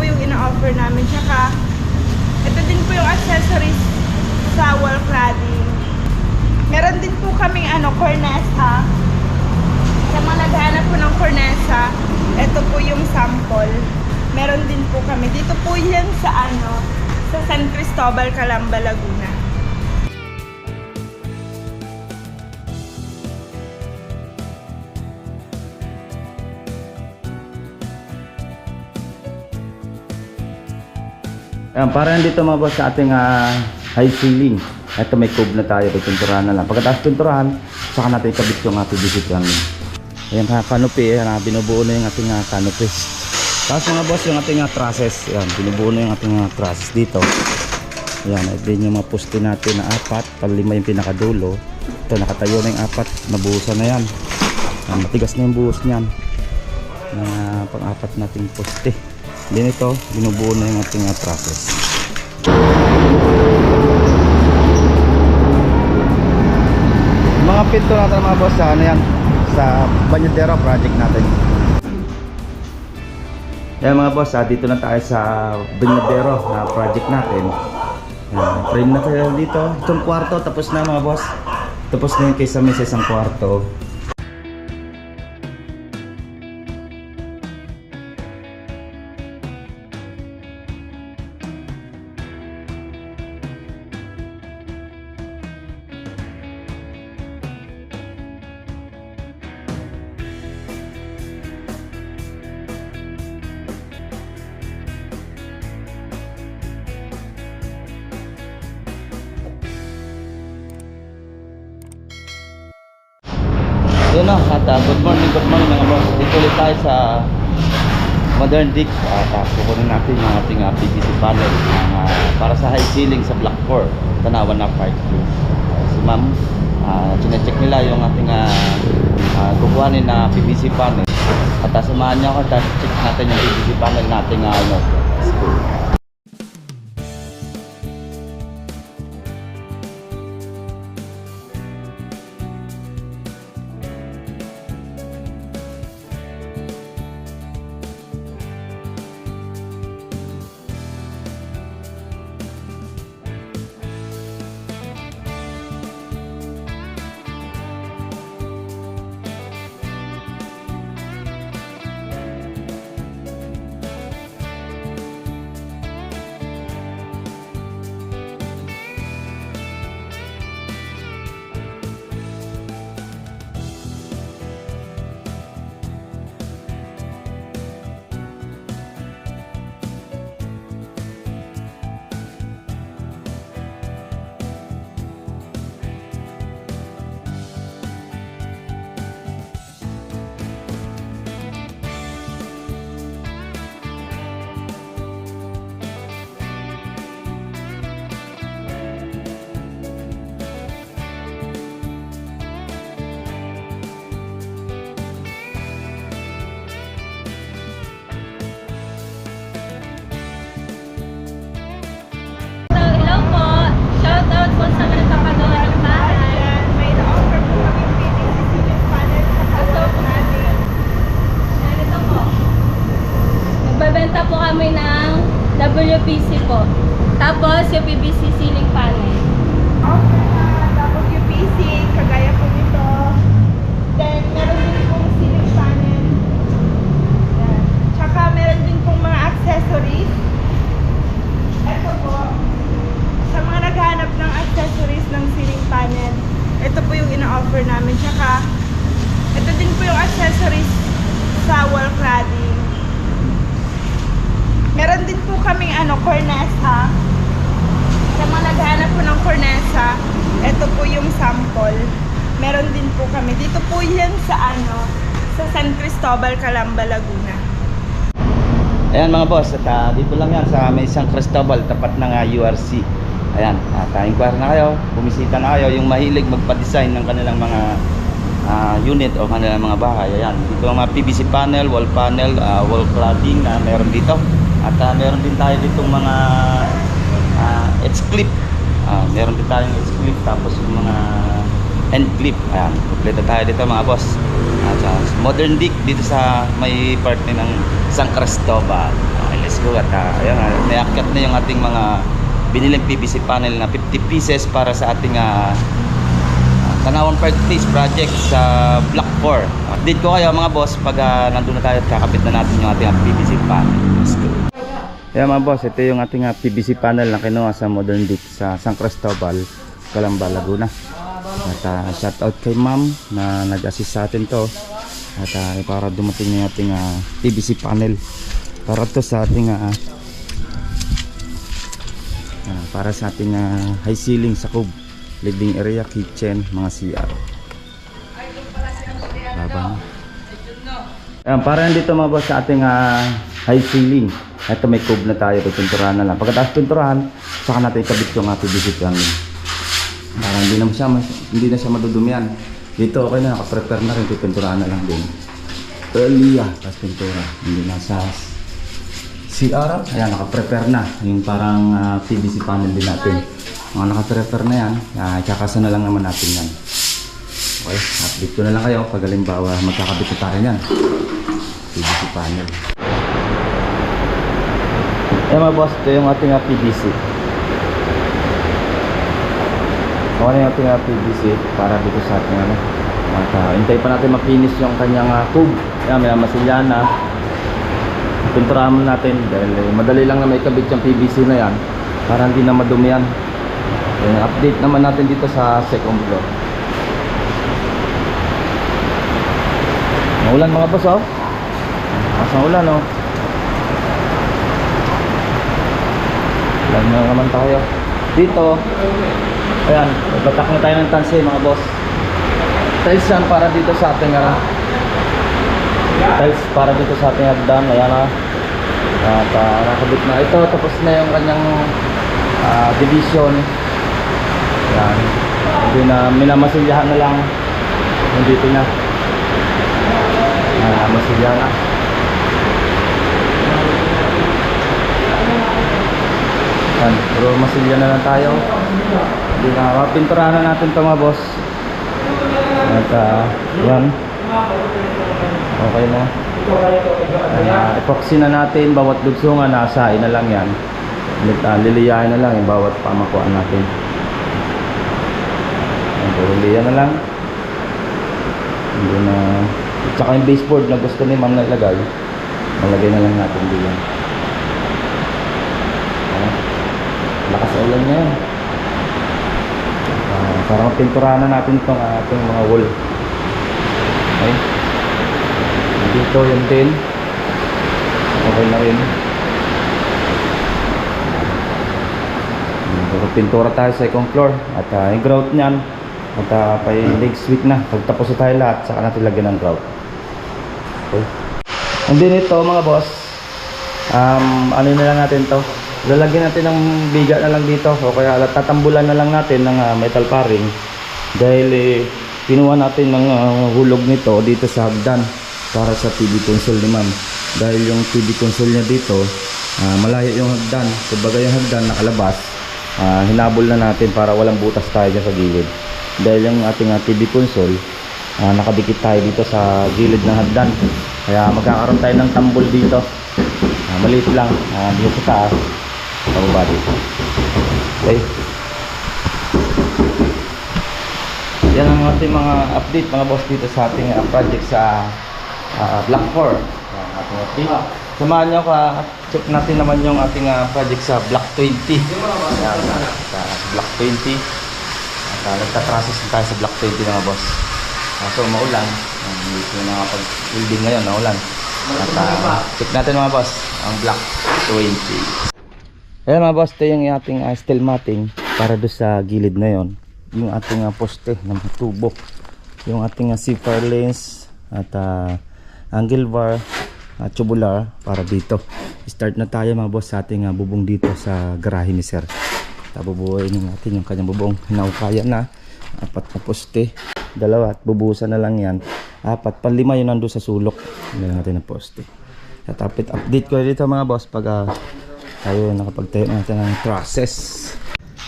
po yung ina-offer namin. Tsaka, ito din po yung accessories sa wall cladding. Meron din po kaming cornesa. Sa mga naghahanap po ng cornesa, ito po yung sample. Meron din po kami. Dito po yan sa sa San Cristobal, Calamba, Laguna. Ayan, para dito mga boss sa ating high ceiling. Ito may cube na tayo, pinturahan na lang. Pagkatapos pinturahan, saka natin ikabit yung PVC panel. Ayan, canopy, ayan, binubuo na yung ating canopy. Tapos mga boss, yung ating trusses. Ayan, binubuo na yung ating trusses dito. Ayan, ito yung mga poste natin na 4, palima yung pinakadulo. Ito, nakatayo na yung 4, nabuhusan na yan. Ayan, matigas na yung buhos niyan. Pang-4 nating poste. Din ito, binubuo na yung ating trusses. Mga pinto natin mga boss sa yan, sa Bañadero project natin. Yan mga boss, dito na tayo sa Bañadero na project natin. Frame na tayo dito. Itong kwarto, tapos na mga boss. Tapos na yung kaysa may isang kwarto. Yun na, good morning mga boss. Dito ulit tayo sa Modern Dick. Kukunin natin yung ating PVC panel para sa high ceiling sa Block 4, Tanawan na Park. Si ma'am, chinecheck nila yung ating kukuhanin na PVC panel. At samahan niyo ako, check natin yung PVC panel nating school. Nagbebenta po kami ng WPC po. Tapos yung PVC ceiling panel. Offer na WPC, kagaya po nito. Then, meron din pong ceiling panel. Yan. Tsaka meron din pong mga accessories. Ito po, sa mga naghahanap ng accessories ng ceiling panel, ito po yung ina-offer namin. Tsaka, ito din po yung accessories sa wall cladding. Meron din po kaming cornesa. Sa mga naghahanap po ng cornesa, ito po yung sample. Meron din po kami. Dito po yan sa sa San Cristobal, Calamba, Laguna. Ayan mga boss, at dito lang yan sa may San Cristobal, tapat ng URC. Ayan, inquire na kayo, bumisita na kayo, yung mahilig magpa-design ng kanilang mga unit o kanilang mga bahay. Ayan, dito ang mga PVC panel, wall cladding na meron dito. At meron din tayo ditong mga edge clip. Meron din tayong edge clip, tapos yung mga end clip. Ayan, kompleto tayo dito mga boss. Modern Dick dito sa may part ng San Cristobal. Okay, let's go. ko. At ayan, naiakyat na yung ating mga biniling PVC panel na 50 pieces para sa ating Tanawan Park Place project sa Block 4. Update ko kayo mga boss pag nandun na tayo at kakapit na natin yung ating PVC panel. Let's go. Ayan mga boss, ito yung ating PVC panel na kinuha sa Modern Dick sa San Cristobal, Calamba, Laguna. At shout out kay ma'am na nag-assist sa atin to. At para dumating yung ating PVC panel para to sa ating para sa ating high ceiling sa cube, living area, kitchen, mga CR. Babang. Ayan, para dito mga boss sa ating high ceiling. Ito may cube na tayo, pinturahan na lang. Pagkatapos pinturahan, saka natin ikabit yung PVC panel. Para hindi na siya madudumian. Dito okay na, naka-prepare na rin, pinturahan na lang din. Earlier, tapos pintura. Hindi na sa CR. Ayan, naka-prepare na. Yung parang PVC panel din natin. Mga naka-prepare na yan, kakasa na lang naman natin yan. Okay, update ko na lang kayo pag halimbawa magkakabit na tayo yan. PVC panel. Ayan mga boss, ito yung ating PVC. Ito na yung ating PVC para dito sa ating hintay pa natin makinis yung kanyang tube. Ayan, may masilyan na. Pinturahan mo natin dahil madali lang na may kabit yung PVC na yan para hindi na madumi yan. Update naman natin dito sa second floor. Maulan mga boss, oh. Masang ulan, oh. Ulan na naman tayo. Dito, ayan, batak na tayo ng tansi mga boss. Tiles yan para dito sa ating tiles para dito sa ating hagdan. Ayan na. At nakabit na ito. Tapos na yung kanyang division. Ayan. Hindi na minamasilyahan na lang. Dito na. Masilyahan na. Ayan. Pero masilyahan na lang tayo. Hindi na. Mapinturahan na natin ito mga boss. At yan. Okay na. Epoxy na natin. Bawat dugsungan nasa na lang yan. Liliyahin na lang yung bawat pamakuan natin. Liliyahin na lang. Hindi na. Tsaka yung baseboard na gusto ni ma'am na ilagay, malagay na lang natin diyan. Lakas ulan niya yan. Para mapinturahan na natin itong ating mga wall. Okay. Dito yung din. Okay na rin. Pintura tayo sa second floor. At yung grout niyan. At next week na. Pagtapos na tayo lahat, saka natin lagyan ng grout. Okay. And then ito mga boss. Ano na lang natin to. Lalagyan natin ng biga na lang dito o kaya tatambulan na lang natin ng metal paring dahil pinuha natin ng hulog nito dito sa hagdan para sa TV console ni ma'am dahil yung TV console niya dito malayo yung hagdan, kumbaga yung hagdan nakalabas, hinabol na natin para walang butas tayo dyan sa gilid dahil yung ating TV console nakadikit tayo dito sa gilid ng hagdan kaya magkakaroon tayo ng tambol dito, maliit lang dito sa taas pababa dito. Okay. Yan ang ating mga update mga boss dito sa ating project sa Block 4. Ating update. Samahan nyo check natin naman yung ating project sa Block 20. Yan, sa Block 20. At nagtatrasis na tayo sa Block 20 mga boss. So maulan. Hindi ko nakapag-building ngayon, maulan. At check natin mga boss ang Block 20. Ayan mga boss, ito yung ating steel matting para doon sa gilid na yon. Yung ating poste ng tubo. Yung ating C-fire lens at angle bar at tubular para dito. Start na tayo mga boss sa ating bubong dito sa garahe ni sir. Bubuuin natin yung kanyang bubong. Hinaukaya na. 4 na poste. 2 at bubuhusan na lang yan. 4 pa 5 yun nandun sa sulok. Hindi natin ang poste. At update ko dito mga boss pag tayo nakapagtayo natin ng trusses.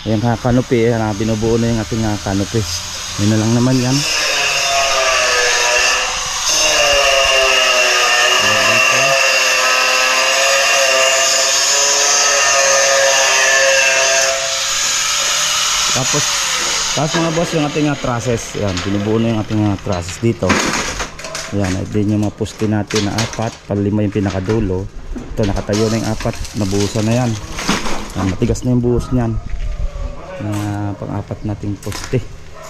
Ayan canopy, binubuo na yung ating canopy. Yun na lang naman yan. Tapos mga boss, yung ating trusses, yan, binubuo na yung ating trusses dito. Yan, din yung mga poste natin na 4, palima yung pinakadulo. Ito, nakatayo na yung 4, nabuhusan na yan. Yan, matigas na yung buhos niyan. Na pang-4 nating poste.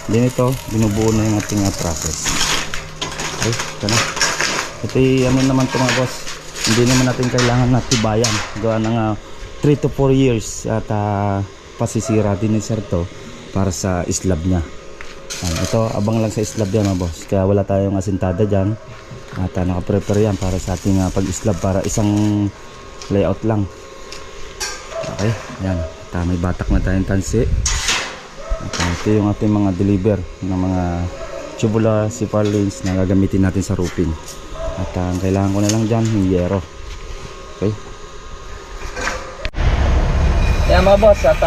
Then ito, binubuo na yung ating trusses. Okay, ito na. Ito ano naman ito mga boss, hindi naman natin kailangan na tibayan. Gawa ng 3 to 4 years at pasisira din ni sir to para sa slab niya. Ito, abang lang sa slab yan mga boss, kaya wala tayong asintada dyan. At naka-prepare yan para sa ating pag-slab, para isang layout lang. Okay, yan. At may batak na tayong tansi. At ito yung ating mga deliver ng mga tubular CFR lanes na gagamitin natin sa roofing. At ang kailangan ko na lang dyan yung yero. Okay, yan mga boss, at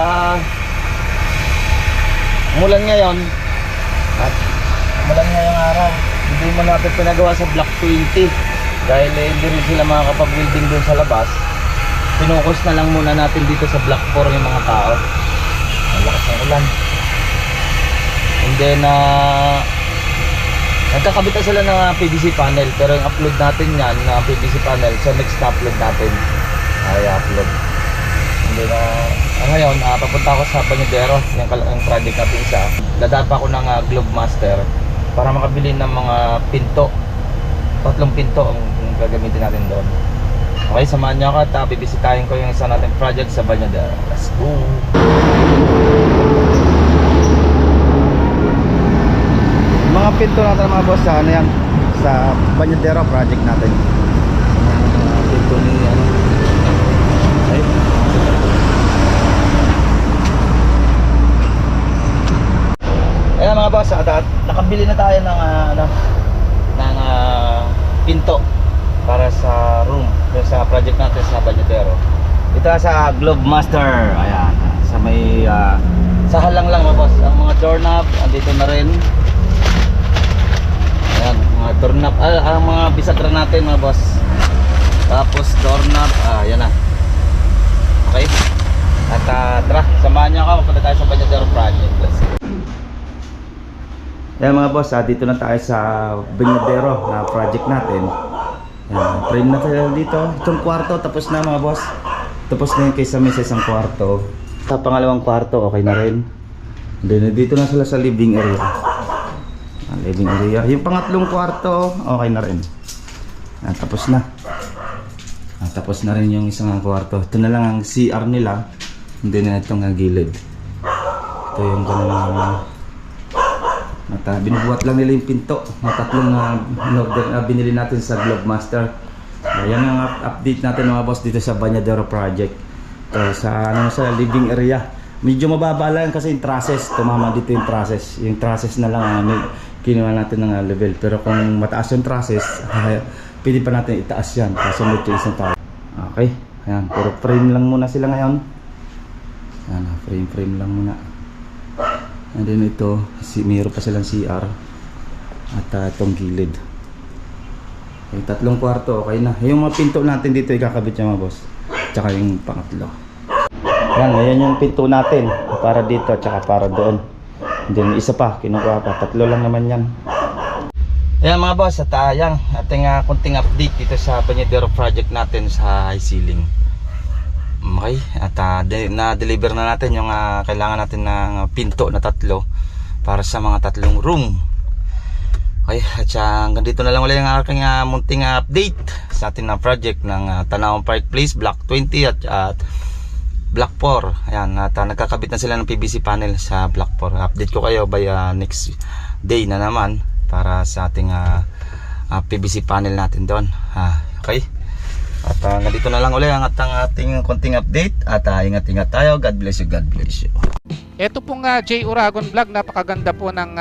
mulan ngayon ngayong araw, hindi mo natin pinagawa sa block 20 dahil hindi rin sila makakapag-building doon sa labas. Pinukus na lang muna natin dito sa block 4 yung mga tao. Malakas ang ulan. And then nagkakabit na sila ng PVC panel, pero yung upload natin yan na PVC panel, so next na upload natin ay upload. And then ngayon, papunta ako sa Banyadero, yung project natin isa. Dadaan pa ako ng Globe Master para makabili ng mga pinto. 3 pinto ang gagamitin natin doon. Okay, samahan niyo ako at bibisitahin ko yung isa natin project sa Banyadero. Let's go! Mga pinto natin mga boss sa ano yan, sa Banyadero project natin. Mga pinto ni ano. Okay. Ayan mga boss, nakabili na tayo ng pinto para sa room, sa project natin sa Banyadero. Ito sa Globe Master. Ayan, sa may sa halang lang mga boss. Ang mga doorknob andito na rin. Ayan, mga doorknob, ang mga bisagra natin mga boss. Tapos doorknob, yan na. Okay. At tara, samahan niyo ako, punta tayo sa Banyadero project. Let's go. Yan mga boss, dito na tayo sa Banyadero na project natin. Yan, frame na tayo dito. Itong kwarto tapos na mga boss. Tapos na yung kaysa may sa isang kwarto. Sa pangalawang kwarto okay na rin. Then dito na sila sa living area. Living area. Yung pangatlong kwarto okay na rin. Tapos na. Tapos na rin yung isang kwarto. Ito na lang ang CR nila. Hindi na itong gilid. Ito yung kanilang binubuhat lang nila yung pinto na 3 binili natin sa Globe Master. Yan ang update natin mga boss dito sa Banyadero project. Sa living area medyo mababa lang kasi yung trusses, tumama dito yung trusses. Yung trusses na lang kinuha natin ng level, pero kung mataas yung trusses pwede pa natin itaas yan kasunod yung isang tao. Okay, ayan, puro frame lang muna sila ngayon. Ayan, frame lang muna. And then ito, meron pa silang CR at itong gilid. Okay, 3 kwarto, okay na. Yung mga pinto natin dito ikakabit niya mga boss. Tsaka yung pangatlo. Ayan yung pinto natin para dito tsaka para doon. And then isa pa, kinukuha pa. 3 lang naman yan. Ayan mga boss, at ating kunting update dito sa Banyadero project natin sa high ceiling. Okay, at na-deliver na natin yung kailangan natin ng pinto na 3 para sa mga 3 room. Okay, at hanggang dito na lang ulit yung aking munting update sa ating na project ng Tanawang Park Place Block 20 at Block 4. Ayan, at nagkakabit na sila ng PVC panel sa Block 4. Update ko kayo by next day na naman para sa ating PVC panel natin doon. Okay. At nandito na lang ulit ang ating konting update. At ingat-ingat tayo. God bless you, God bless you. Ito pong J. Uragon Vlog, napakaganda po ng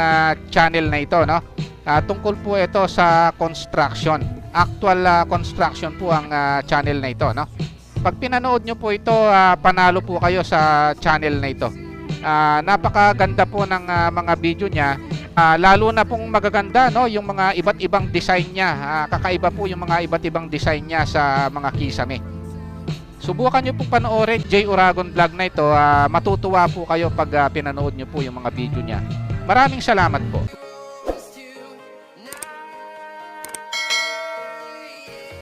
channel na ito, no? Tungkol po ito sa construction. Actual construction po ang channel na ito, no? Pag pinanood nyo po ito, panalo po kayo sa channel na ito. Napakaganda po ng mga video niya. Lalo na pong magaganda, no, yung mga iba't ibang design niya. Kakaiba po yung mga iba't ibang design niya sa mga kisame. Subukan nyo pong panoorin J. Uragon Vlog na ito. Matutuwa po kayo pag pinanood nyo po yung mga video niya. Maraming salamat po.